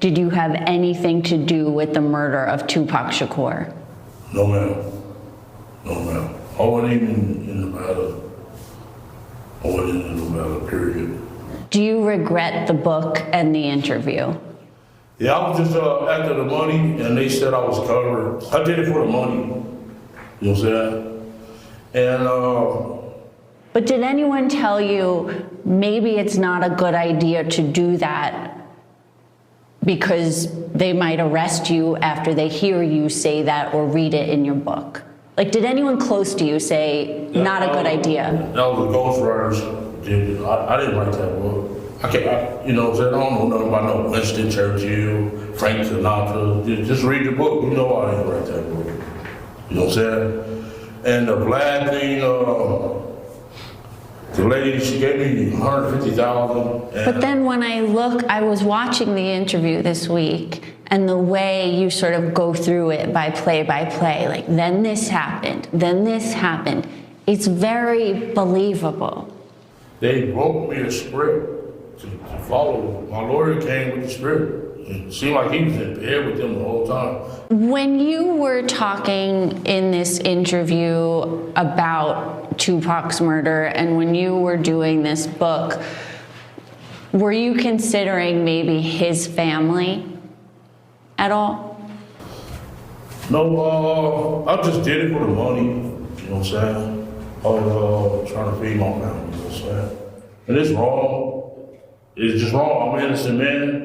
Did you have anything to do with the murder of Tupac Shakur? No, ma'am. No, ma'am. I wasn't even in the matter. I wasn't in the matter, period. Do you regret the book and the interview? Yeah, I was just after the money, and they said I was covered. I did it for the money. You know what I'm saying? And but did anyone tell you maybe it's not a good idea to do that because they might arrest you after they hear you say that or read it in your book? Like, did anyone close to you say, not a good idea? That was the ghostwriters. I didn't write that book. You know what I'm saying? I don't know nothing about no Winston Churchill, Frank Sinatra. Just read the book. You know I didn't write that book. You know what I'm saying? And the black thing, the lady, she gave me $150,000. But then when I was watching the interview this week, and the way you sort of go through it by play, like, then this happened, it's very believable. They wrote me a script to follow. My lawyer came with the script. It seemed like he was in bed with them the whole time. When you were talking in this interview about Tupac's murder and when you were doing this book, were you considering maybe his family at all? No, I just did it for the money, you know what I'm saying? I was trying to feed my family, you know what I'm saying? And it's wrong. It's just wrong. I'm an innocent man.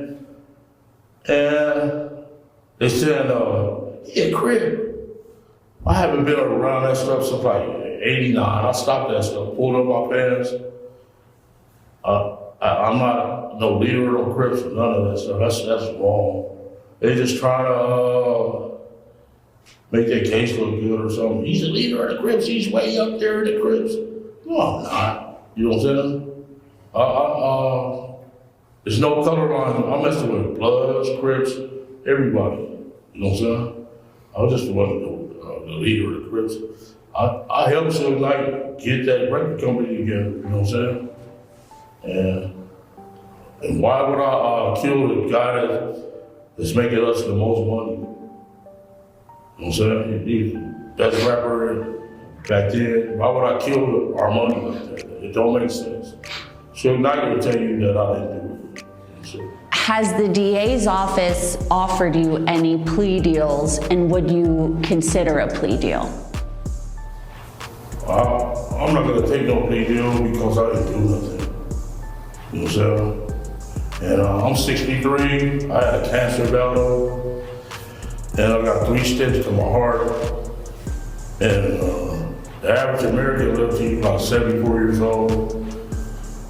And they said, yeah, crib. I haven't been around that stuff since like 89. I stopped that stuff, pulled up my pants. I'm not no leader, no Crips, or none of that stuff. That's wrong. They just trying to make their case look good or something. He's a leader of the Crips. He's way up there in the Crips. No, I'm not. You know what I'm saying? There's no color line. I'm messing with Bloods, Crips, everybody. You know what I'm saying? I was just the leader of the Crips. I helped Suge Knight get that record company together. You know what I'm saying? And why would I kill the guy that's making us the most money? You know what I'm saying? He's the best rapper back then. Why would I kill our money like that? It don't make sense. Suge Knight will tell you that I didn't do it. Has the DA's office offered you any plea deals, and would you consider a plea deal? I'm not gonna take no plea deal because I didn't do nothing. You know what I'm saying? And I'm 63, I had a cancer battle, and I got 3 stents to my heart. And the average American lives to about 74 years old.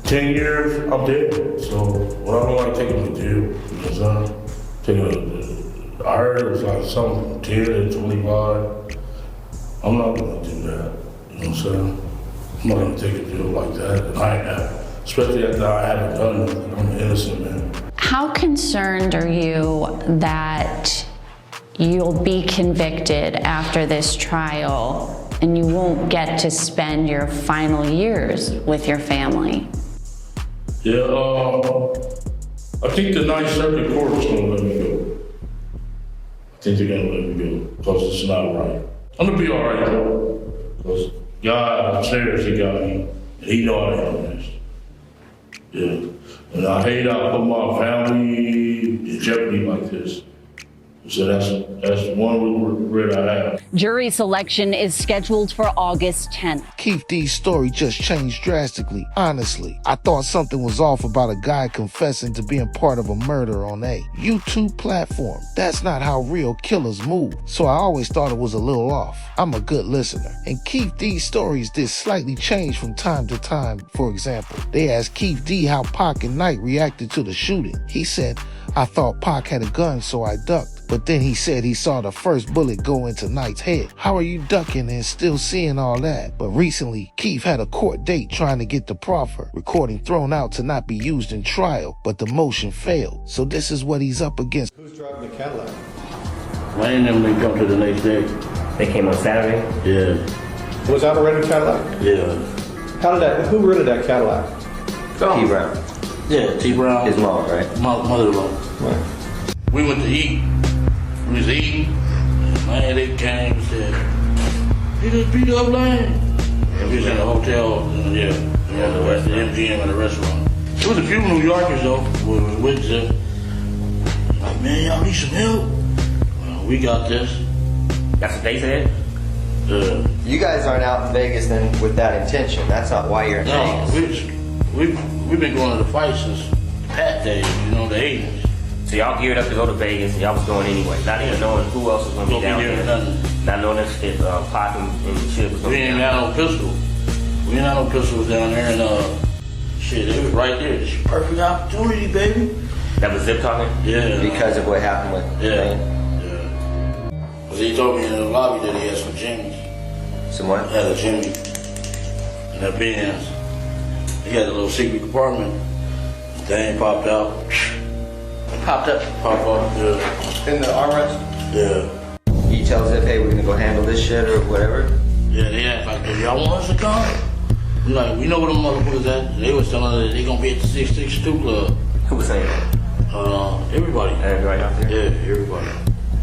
10 years, I'm dead. So, well, I don't like taking a deal. You know what I'm saying? I heard it was like something 10 to 25. I'm not gonna do that. You know what I'm saying? I'm not gonna take a deal like that. And I have, especially after I haven't done nothing. I'm an innocent man. How concerned are you that you'll be convicted after this trial and you won't get to spend your final years with your family? Yeah, I think the 9th Circuit Court is gonna let me go. I think they're gonna let me go, because it's not right. I'm gonna be all right though, because God upstairs, he got me, and he know I ain't doing this. Yeah, and I hate I put my family in jeopardy like this. So that's one regret I have. Jury selection is scheduled for August 10th. Keefe D's story just changed drastically. Honestly, I thought something was off about a guy confessing to being part of a murder on a YouTube platform. That's not how real killers move, so I always thought it was a little off. I'm a good listener, and Keefe D's stories did slightly change from time to time. For example, they asked Keefe D how Pac and Knight reacted to the shooting. He said, I thought Pac had a gun, so I ducked. But then he said he saw the first bullet go into Knight's head. How are you ducking and still seeing all that? But recently, Keefe had a court date trying to get the Proffer recording thrown out to not be used in trial, but the motion failed. So this is what he's up against. Who's driving the Cadillac? Wayne and them, they come to the next day. They came on Saturday? Yeah. Was that a rented Cadillac? Yeah. Who rented that Cadillac? T. Brown. Yeah, T. Brown. His mom, right? Mother-in-law. Right. We went to eat. We was eating. And man, they came and said, "He just beat up Lane." And we was in the hotel, yeah, the MGM and the restaurant. There was a few New Yorkers though, who was with them. Like, man, y'all need some help? Well, we got this. That's what they said? You guys aren't out in Vegas then with that intention. That's not why you're in No, Vegas. we've been going to the fight since Pat days, you know, the 80s. So y'all geared up to go to Vegas and y'all was going anyway, not even knowing who else was going to be down there. Not knowing if Pac and shit was going to be We down ain't had no pistol. We ain't had no pistols down there, and shit, it was right there. It's a perfect opportunity, baby. That was Zip talking? Yeah. Because of what happened with Lane. Yeah. Cause he told me in the lobby that he had some Jimmys. Some what? Had a Jimmy in that Benz. He had a little secret compartment. The thing popped out. Popped up. Popped up. Yeah. In the armrest? Yeah. He tells Zip, hey, we're gonna go handle this shit or whatever. Yeah, they asked like, "Do y'all want us to come?" We like, we know where them motherfuckers at. They was telling us that they gonna be at the 662 Club. Who was saying that? Everybody. Everybody out there? Yeah, everybody.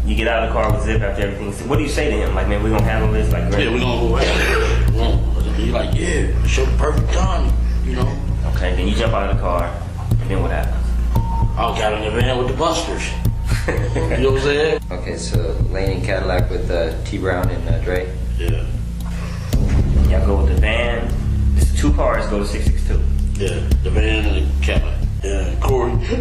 You get out of the car with Zip after everything. So what do you say to him? Like, man, we're going to handle this? Like, Yeah, we gonna go ahead. He like, yeah, it's your perfect time, you know. Okay, then you jump out of the car, and then what happens? I got in the van with the busters. You know what I'm saying? Okay, so Lane and Cadillac with T Brown and Dre. Yeah. Y'all go with the van. It's 2 cars go to 662. Yeah, the van and the Cadillac. Yeah, Corey. They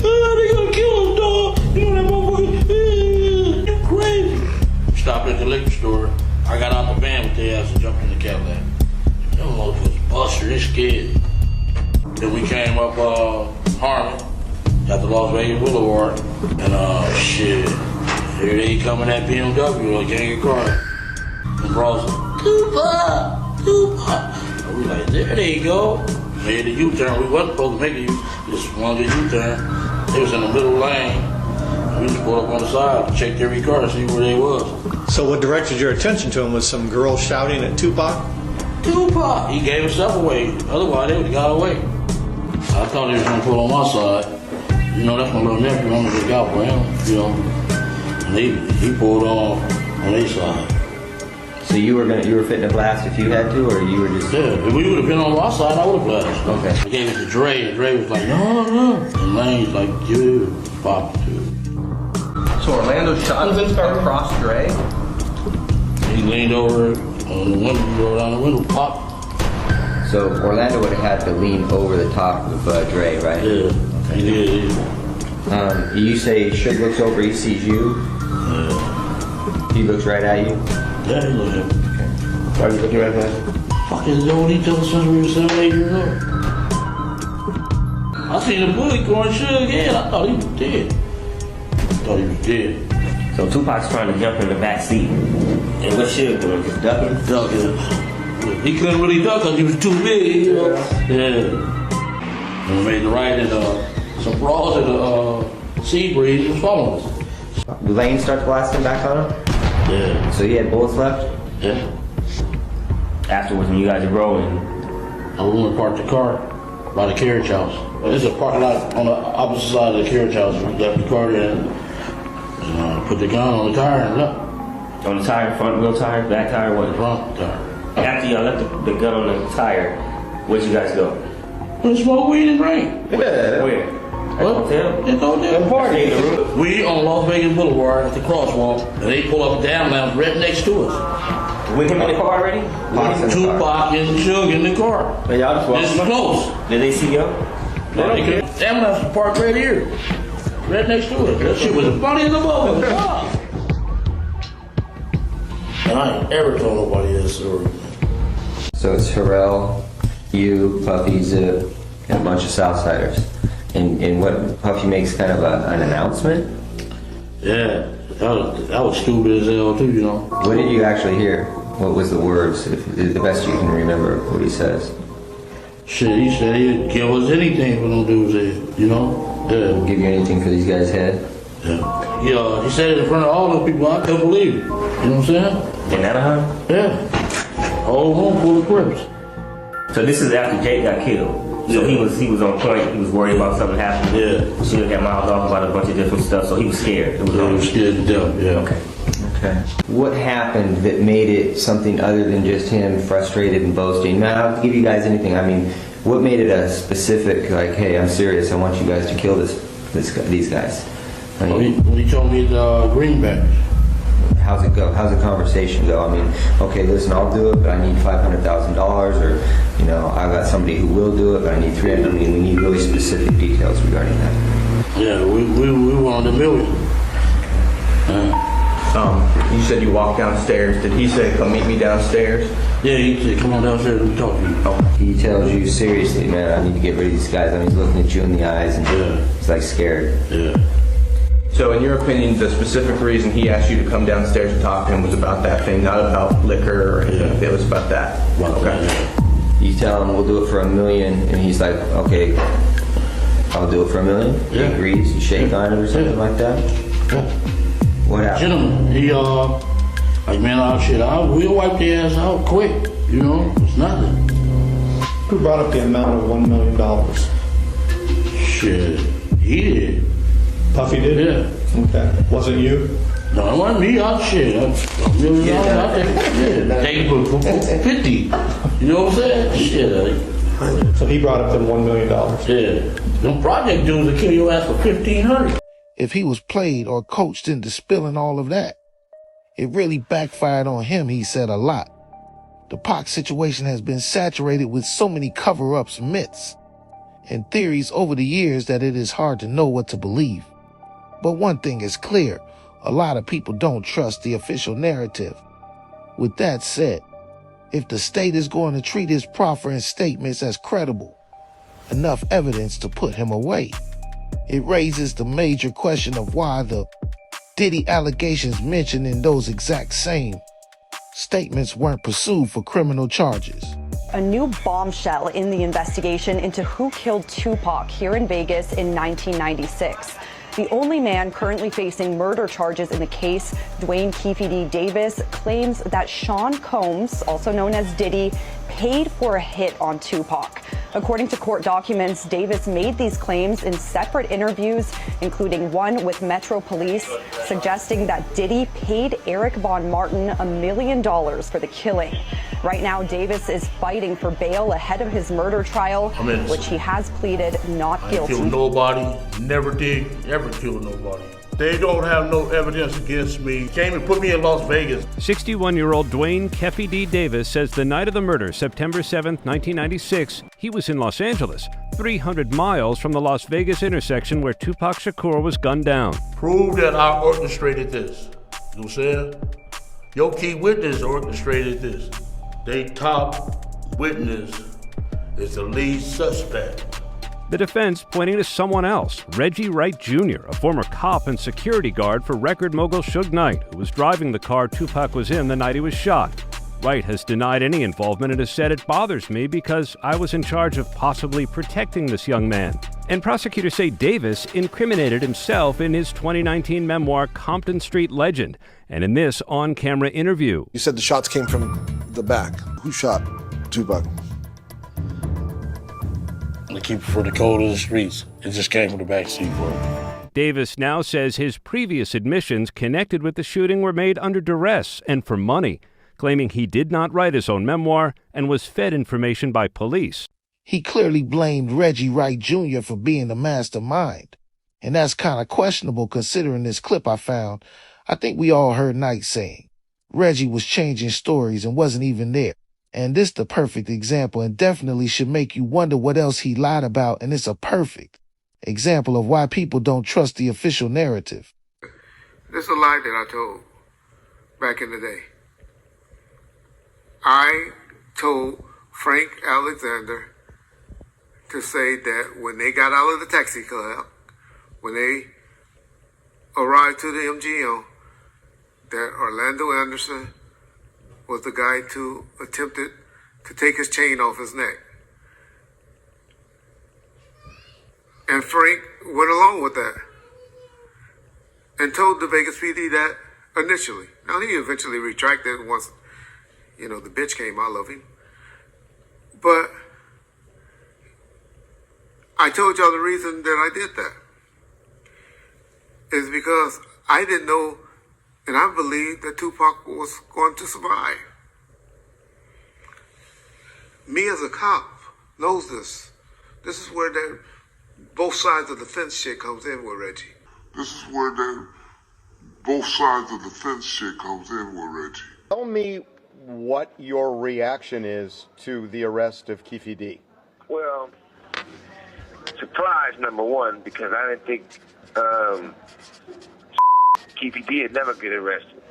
gonna kill us, dog. You know that motherfucker. You crazy. Stopped at the liquor store. I got out the van with their ass and jumped in the Cadillac. Them motherfuckers busted and scared. Then we came up Harmon, got to Las Vegas Boulevard, and shit. Here they come in that BMW, a gang of cars. And bros, Tupac. And we like, there they go. Made the U-turn. We wasn't supposed to make a just wanted a U-turn. They was in the middle lane. We just pulled up on the side, checked every car to see where they was. So what directed your attention to him was some girl shouting at Tupac? Tupac! He gave himself away. Otherwise, they would have got away. I thought he was gonna pull on my side. You know, that's my little nephew. I'm gonna look out for him, you know. And he pulled on their side. So you were fitting to blast if you had to, or you were just... Yeah, if we would have been on my side, I would have blasted. Okay. I gave it to Dre, and Dre was like, no. And Lane's like, dude, pop it, dude. So Orlando shot across Dre? He leaned over on the window, he rolled down the window, pop. So Orlando would have had to lean over the top of Dre, right? Yeah, he did. You say Suge looks over, he sees you. Yeah. He looks right at you. Yeah, he looked at me. Why are you looking right at him? Fuck is that what he told us since we were 7, 8 years old? I seen the bullet going Suge again. I thought he was dead. So Tupac's trying to jump in the back seat. And what's Suge doing? Just ducking? Ducking. He couldn't really duck because he was too big, you know? Yeah. And we made the right and some bras in the sea breeze was following us. Lane starts blasting back on him? Yeah. So he had bullets left? Yeah. Afterwards, when you guys are rolling, I went and parked the car by the carriage house. There's a parking lot on the opposite side of the carriage house. We left the car there and put the gun on the tire and left. on the tire, front wheel tire, back tire, what? Front tire. After y'all left the gun on the tire, where'd you guys go? We smoke weed and drink. Where? At the hotel? It's on there. Party. We on Las Vegas Boulevard at the crosswalk, and they pull up a damn lounge right next to us. With him in the car already? Tupac and Suge in the car. Y'all just This is close. Did they see you? Damn lounge was parked right here. Right next to it. That shit was funny as a bubble. And I ain't ever told nobody that story. So it's Harrell, you, Puffy, Zip, and a bunch of Southsiders. And what Puffy makes kind of an announcement? Yeah, that was stupid as hell too, you know. What did you actually hear? What was the words, if the best you can remember what he says? Shit, he said he'd give us anything for them dudes there, you know? Yeah. Give you anything for these guys' head? Yeah. Yeah, he said it in front of all those people. I couldn't believe it. You know what I'm saying? In Anaheim? Yeah. Whole room full of Crips. So this is after Jake got killed? So he was on point. He was worried about something happening. Yeah. She had miles off about a bunch of different stuff, so he was scared. It was He was scared to death, yeah. Okay. Okay. What happened that made it something other than just him frustrated and boasting? Now, I don't have to give you guys anything. I mean, what made it a specific, like, hey, I'm serious, I want you guys to kill these guys? I mean, When he told me the greenback. how's it go? How's the conversation go? I mean, okay, listen, I'll do it, but I need $500,000, or, you know, I've got somebody who will do it, but I need 300. I mean, we need really specific details regarding that. Yeah, we wanted $1 million. You said you walked downstairs. Did he say, come meet me downstairs? Yeah, he said, come on downstairs and talk to you. He tells you, seriously, man, I need to get rid of these guys. I mean, he's looking at you in the eyes, and he's like scared. Yeah. So in your opinion, the specific reason he asked you to come downstairs and talk to him was about that thing, not about liquor or anything. It was about that. Okay. You tell him we'll do it for $1 million, and he's like, okay, I'll do it for $1 million. Yeah. He agrees. You shake on it or something like that. Yeah. What happened? Gentleman, he like, man, shit, we'll wipe the ass out quick. You know, it's nothing. Who brought up the amount of $1 million? Shit, he did. Puffy did? Yeah. Okay. Wasn't you? No, it wasn't me. $1 million out there. Yeah, take it for 50. You know what I'm saying? Shit. So he brought up them $1 million. Yeah. Them project dudes will kill your ass for $1,500. If he was played or coached into spilling all of that, it really backfired on him, he said a lot. The Pac situation has been saturated with so many cover-ups, myths, and theories over the years that it is hard to know what to believe. But one thing is clear, a lot of people don't trust the official narrative. With that said, if the state is going to treat his proffer and statements as credible, enough evidence to put him away, it raises the major question of why the Diddy allegations mentioned in those exact same statements weren't pursued for criminal charges. A new bombshell in the investigation into who killed Tupac here in Vegas in 1996. The only man currently facing murder charges in the case, Dwayne Keefe D. Davis, claims that Sean Combs, also known as Diddy, paid for a hit on Tupac. According to court documents, Davis made these claims in separate interviews, including one with Metro Police, suggesting that Diddy paid Eric Von Martin $1 million for the killing. Right now, Davis is fighting for bail ahead of his murder trial, which he has pleaded not guilty. I killed nobody, never did, ever kill nobody. They don't have no evidence against me. Came and put me in Las Vegas. 61-year-old Dwayne Keffe D. Davis says the night of the murder, September 7, 1996, he was in Los Angeles, 300 miles from the Las Vegas intersection where Tupac Shakur was gunned down. Prove that I orchestrated this. You know what I'm saying? Your key witness orchestrated this. They top witness is the lead suspect. The defense pointing to someone else, Reggie Wright Jr., a former cop and security guard for record mogul Suge Knight, who was driving the car Tupac was in the night he was shot. Wright has denied any involvement and has said, "It bothers me because I was in charge of possibly protecting this young man." And prosecutors say Davis incriminated himself in his 2019 memoir, Compton Street Legend, and in this on-camera interview. You said the shots came from the back. Who shot Tupac? To keep it for the code of the streets. It just came from the backseat for him. Davis now says his previous admissions connected with the shooting were made under duress and for money, claiming he did not write his own memoir and was fed information by police. He clearly blamed Reggie Wright Jr. for being the mastermind. And that's kind of questionable considering this clip I found. I think we all heard Knight saying Reggie was changing stories and wasn't even there. And this the perfect example and definitely should make you wonder what else he lied about, and it's a perfect example of why people don't trust the official narrative. This is a lie that I told back in the day. I told Frank Alexander to say that when they got out of the taxi club, when they arrived to the MGM, that Orlando Anderson was the guy who attempted to take his chain off his neck. And Frank went along with that and told the Vegas PD that initially. Now, he eventually retracted once, the bitch came out of him. But I told y'all the reason that I did that is because I didn't know, and I believed that Tupac was going to survive. Me as a cop knows this. This is where that both sides of the fence shit comes in with Reggie. This is where that both sides of the fence shit comes in with Reggie. Tell me what your reaction is to the arrest of Keefe D. Well, surprise number one, because I didn't think Keefe D would never get arrested.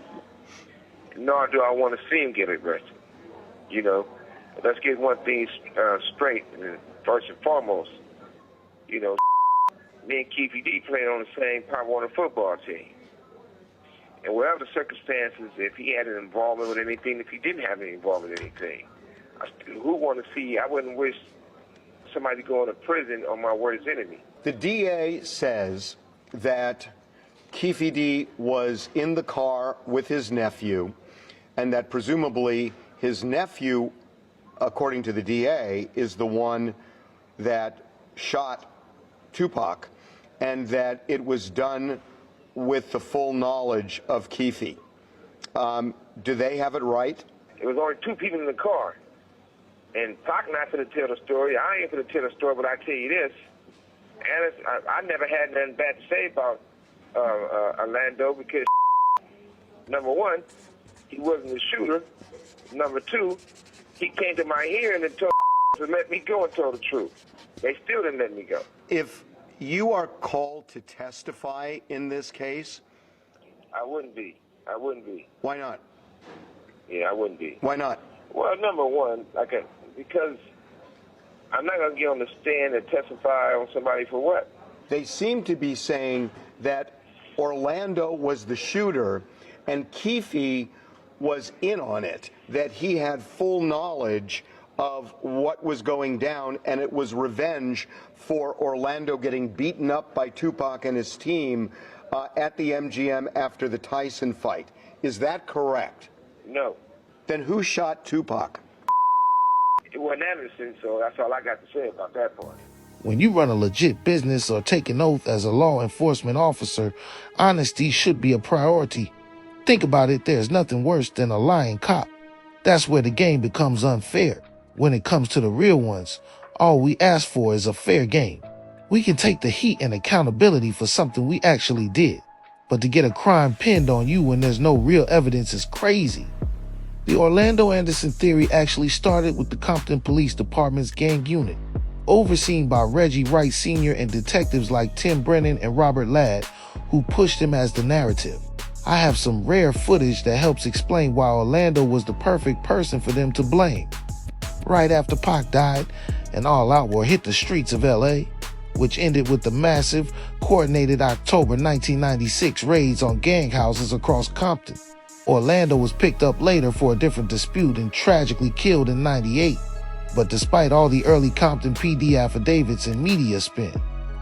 Nor do I want to see him get arrested. You know, let's get one thing straight, first and foremost. You know, me and Keefe D played on the same Pop Warner football team. And whatever the circumstances, if he had an involvement with anything, if he didn't have any involvement with anything, who want to see, I wouldn't wish somebody going to prison on my worst enemy. The DA says that Keefe D was in the car with his nephew, and that presumably his nephew, according to the DA, is the one that shot Tupac, and that it was done with the full knowledge of Keefe. Do they have it right? There was only two people in the car. And Pac not going to tell the story. I ain't going to tell the story, but I tell you this. And I never had nothing bad to say about Orlando because, number one, he wasn't the shooter. Number two, he came to my hearing and told to let me go and told the truth. They still didn't let me go. If you are called to testify in this case? I wouldn't be. I wouldn't be. Why not? Yeah, I wouldn't be. Why not? Well, number one, because I'm not going to get on the stand and testify on somebody for what? They seem to be saying that Orlando was the shooter and Keefe was in on it, that he had full knowledge of what was going down, and it was revenge for Orlando getting beaten up by Tupac and his team at the MGM after the Tyson fight. Is that correct? No. Then who shot Tupac? It wasn't Anderson, so that's all I got to say about that part. When you run a legit business or take an oath as a law enforcement officer, honesty should be a priority. Think about it, there's nothing worse than a lying cop. That's where the game becomes unfair. When it comes to the real ones, all we ask for is a fair game. We can take the heat and accountability for something we actually did, but to get a crime pinned on you when there's no real evidence is crazy. The Orlando Anderson theory actually started with the Compton Police Department's gang unit, overseen by Reggie Wright Jr. and detectives like Tim Brennan and Robert Ladd, who pushed him as the narrative. I have some rare footage that helps explain why Orlando was the perfect person for them to blame. Right after Pac died, an all-out war hit the streets of LA, which ended with the massive, coordinated October 1996 raids on gang houses across Compton. Orlando was picked up later for a different dispute and tragically killed in '98. But despite all the early Compton PD affidavits and media spin,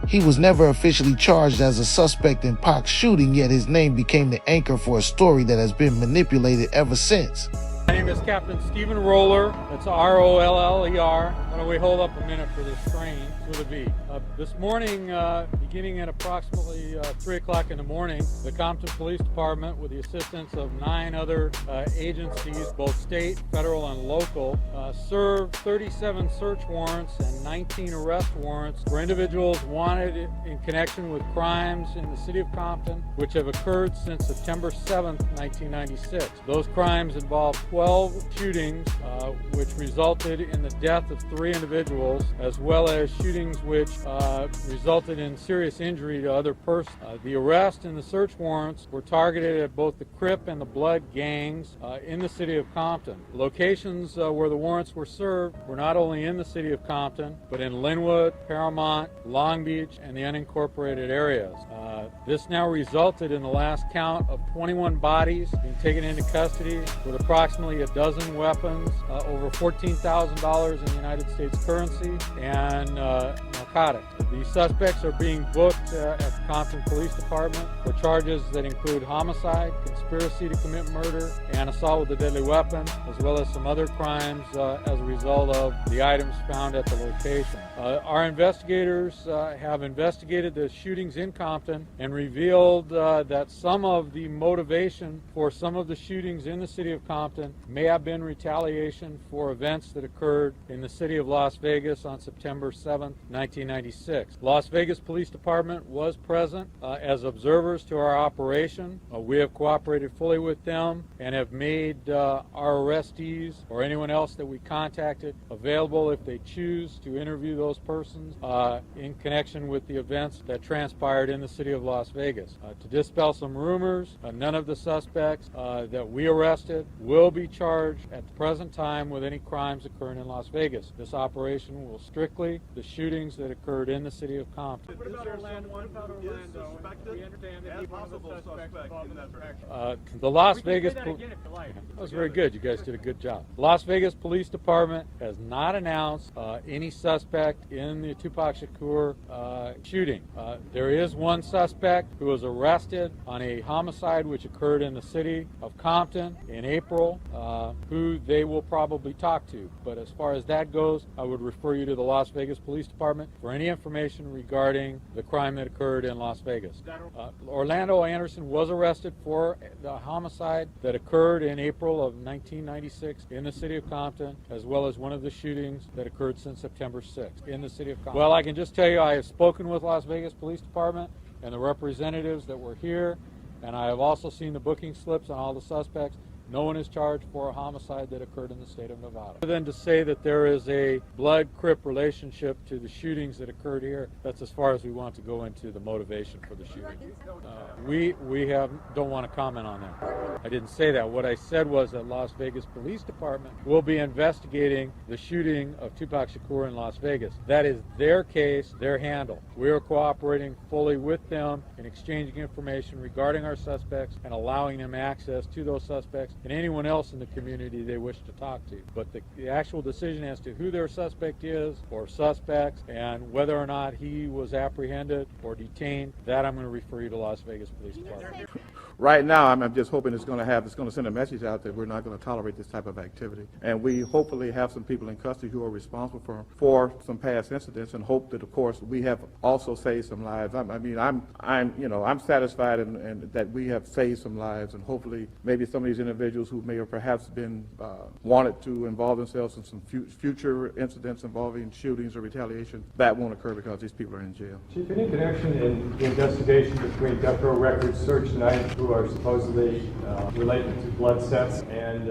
he was never officially charged as a suspect in Pac's shooting, yet his name became the anchor for a story that has been manipulated ever since. My name is Captain Stephen Roller. That's R-O-L-L-E-R. Why don't we hold up a minute for this train with a V. This morning, beginning at approximately 3 o'clock in the morning, the Compton Police Department, with the assistance of 9 other agencies, both state, federal, and local, served 37 search warrants and 19 arrest warrants for individuals wanted in connection with crimes in the city of Compton, which have occurred since September 7th, 1996. Those crimes involved 12 shootings, which resulted in the death of 3 individuals, as well as shootings which resulted in serious injury to other persons. The arrest and the search warrants were targeted at both the Crip and the Blood gangs in the city of Compton. Locations where the warrants were served were not only in the city of Compton, but in Linwood, Paramount, Long Beach, and the unincorporated areas. This now resulted in the last count of 21 bodies being taken into custody with approximately a dozen weapons, over $14,000 in the United States currency, and narcotics. These suspects are being booked at the Compton Police Department for charges that include homicide, conspiracy to commit murder, and assault with a deadly weapon, as well as some other crimes as a result of the items found at the location. Our investigators have investigated the shootings in Compton and revealed that some of the motivation for some of the shootings in the city of Compton may have been retaliation for events that occurred in the city of Las Vegas on September 7th, 1996. Las Vegas Police Department was present as observers to our operation. We have cooperated fully with them and have made our arrestees or anyone else that we contacted available if they choose to interview those persons in connection with the events that transpired in the city of Las Vegas. To dispel some rumors, none of the suspects that we arrested will be charged at the present time with any crimes occurring in Las Vegas. This operation will strictly the shootings that occurred in the city of Compton. What about Orlando? We understand that he was a suspect involved in that direction. The Las Vegas... That again if you like. That was very good. You guys did a good job. Las Vegas Police Department has not announced any suspect in the Tupac Shakur shooting. There is one suspect who was arrested on a homicide which occurred in the city of Compton in April, who they will probably talk to. But as far as that goes, I would refer you to the Las Vegas Police Department for any information regarding the crime that occurred in Las Vegas. Orlando Anderson was arrested for the homicide that occurred in April of 1996 in the city of Compton, as well as one of the shootings that occurred since September 6th in the city of Compton. Well, I can just tell you I have spoken with Las Vegas Police Department and the representatives that were here, and I have also seen the booking slips on all the suspects. No one is charged for a homicide that occurred in the state of Nevada. Other than to say that there is a blood-crip relationship to the shootings that occurred here, that's as far as we want to go into the motivation for the shooting. We don't want to comment on that. I didn't say that. What I said was that Las Vegas Police Department will be investigating the shooting of Tupac Shakur in Las Vegas. That is their case, their handle. We are cooperating fully with them in exchanging information regarding our suspects and allowing them access to those suspects and anyone else in the community they wish to talk to. But the actual decision as to who their suspect is or suspects and whether or not he was apprehended or detained, that I'm going to refer you to Las Vegas Police Department. Right now, I'm just hoping it's going to send a message out that we're not going to tolerate this type of activity. And we hopefully have some people in custody who are responsible for some past incidents, and hope that, of course, we have also saved some lives. I'm satisfied and that we have saved some lives, and hopefully maybe some of these individuals who may have perhaps been wanted to involve themselves in some future incidents involving shootings or retaliation, that won't occur because these people are in jail. Chief, any connection in the investigation between Death Row Records Search Night, who are supposedly related to blood sets, and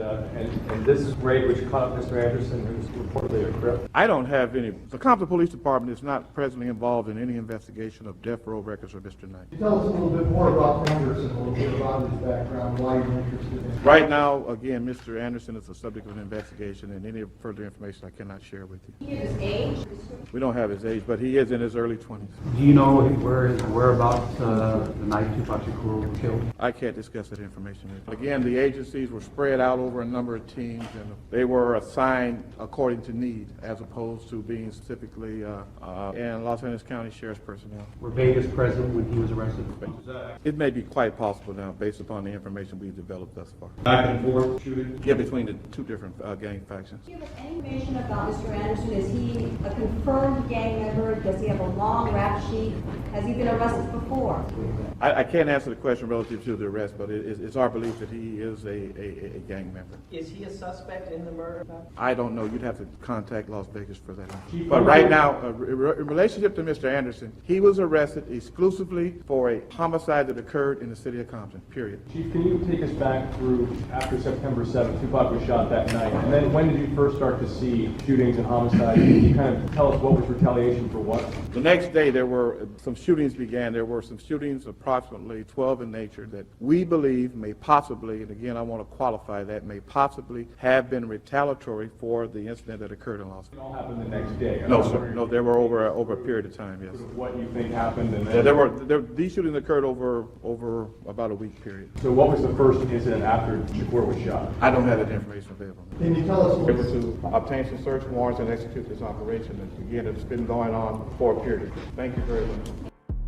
this raid which caught up Mr. Anderson, who's reportedly a Crip? I don't have any. The Compton Police Department is not presently involved in any investigation of Death Row Records or Mr. Knight. Can you tell us a little bit more about Anderson, a little bit about his background, why you're interested in him? Right now, again, Mr. Anderson is the subject of an investigation, and any further information I cannot share with you. Do you have his age? We don't have his age, but he is in his early 20s. Do you know where his whereabouts the night Tupac Shakur was killed? I can't discuss that information. Again, the agencies were spread out over a number of teams, and they were assigned according to need, as opposed to being specifically in Los Angeles County Sheriff's personnel. Were Vegas present when he was arrested? It may be quite possible now, based upon the information we've developed thus far. Back and forth shooting? Yeah, between the two different gang factions. Do you have any information about Mr. Anderson? Is he a confirmed gang member? Does he have a long rap sheet? Has he been arrested before? I can't answer the question relative to the arrest, but it's our belief that he is a gang member. Is he a suspect in the murder? I don't know. You'd have to contact Las Vegas for that. But right now, in relationship to Mr. Anderson, he was arrested exclusively for a homicide that occurred in the city of Compton, period. Chief, can you take us back through after September 7th, Tupac was shot that night, and then when did you first start to see shootings and homicides? Can you kind of tell us what was retaliation for what? The next day, there were some shootings began. There were some shootings, approximately 12 in nature, that we believe may possibly, and again, I want to qualify that, may possibly have been retaliatory for the incident that occurred in Las Vegas. It all happened the next day. No, sir. No, they were over a period of time, yes. What you think happened? And Yeah, these shootings occurred over about a week period. So what was the first incident after Shakur was shot? I don't have that information available. Can you tell us We were to obtain some search warrants and execute this operation. And again, it's been going on for a period. Thank you very much.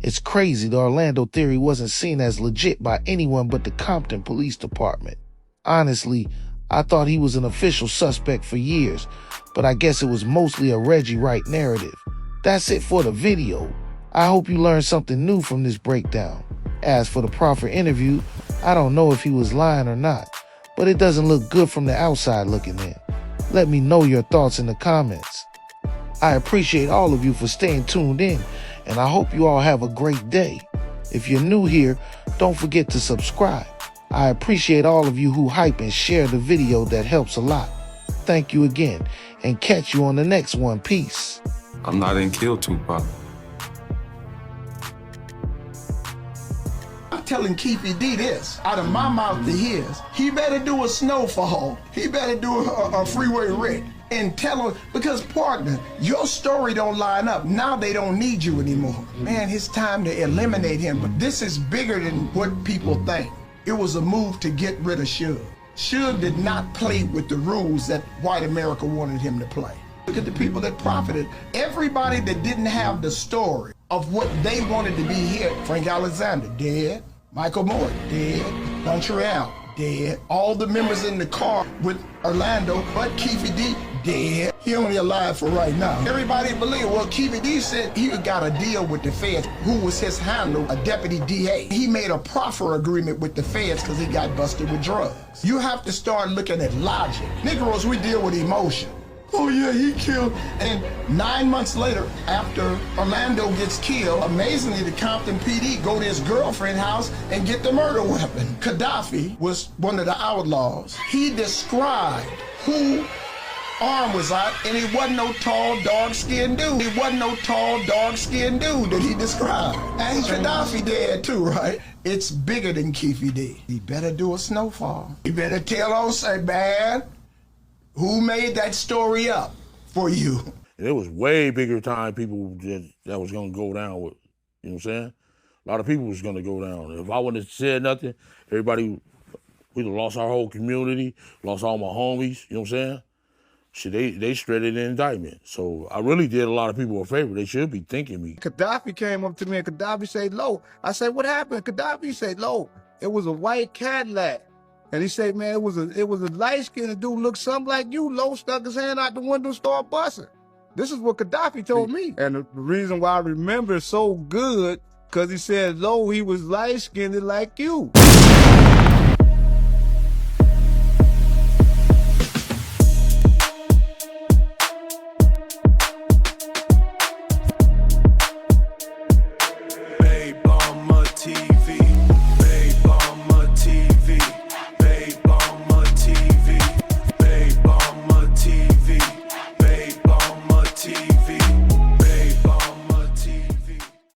It's crazy the Orlando theory wasn't seen as legit by anyone but the Compton Police Department. Honestly, I thought he was an official suspect for years, but I guess it was mostly a Reggie Wright narrative. That's it for the video. I hope you learned something new from this breakdown. As for the Proffer interview, I don't know if he was lying or not, but it doesn't look good from the outside looking in. Let me know your thoughts in the comments. I appreciate all of you for staying tuned in, and I hope you all have a great day. If you're new here, don't forget to subscribe. I appreciate all of you who hype and share the video. That helps a lot. Thank you again, and catch you on the next one. Peace. I'm not in kill Tupac. I'm telling Keefe D this, out of my mouth to his. He better do a snowfall. He better do a freeway wreck. And tell him, because partner, your story don't line up. Now they don't need you anymore. Man, it's time to eliminate him. But this is bigger than what people think. It was a move to get rid of Suge. Suge did not play with the rules that white America wanted him to play. Look at the people that profited. Everybody that didn't have the story of what they wanted to be here. Frank Alexander, dead. Michael Moore, dead. Montreal, dead. All the members in the car with Orlando, but Keefe D, dead. He only alive for right now. Everybody believe, well, Keefe D said he got a deal with the feds, who was his handler, a deputy DA. He made a proffer agreement with the feds because he got busted with drugs. You have to start looking at logic. Negroes, we deal with emotion. Oh yeah, he killed. And 9 months later, after Orlando gets killed, amazingly, the Compton PD go to his girlfriend's house and get the murder weapon. Gaddafi was one of the outlaws. He described who arm was out, and it wasn't no tall, dark-skinned dude. It wasn't no tall, dark-skinned dude that he described. And Gaddafi dead too, right? It's bigger than Keefe D. He better do a snowfall. He better tell Osei, man, who made that story up for you? It was way bigger time people that was gonna go down with, you know what I'm saying? A lot of people was gonna go down. If I wouldn't have said nothing, everybody, we'd have lost our whole community, lost all my homies, you know what I'm saying? Shit, they shredded the indictment. So I really did a lot of people a favor. They should be thanking me. Gaddafi came up to me and Gaddafi said, "Lo." I said, "What happened?" Gaddafi said, "Lo, it was a white Cadillac." And he said, "Man, it was a light-skinned dude, looked something like you. Lo stuck his hand out the window and started busting." This is what Gaddafi told me. And the reason why I remember it so good, because he said, "Lo, he was light-skinned like you."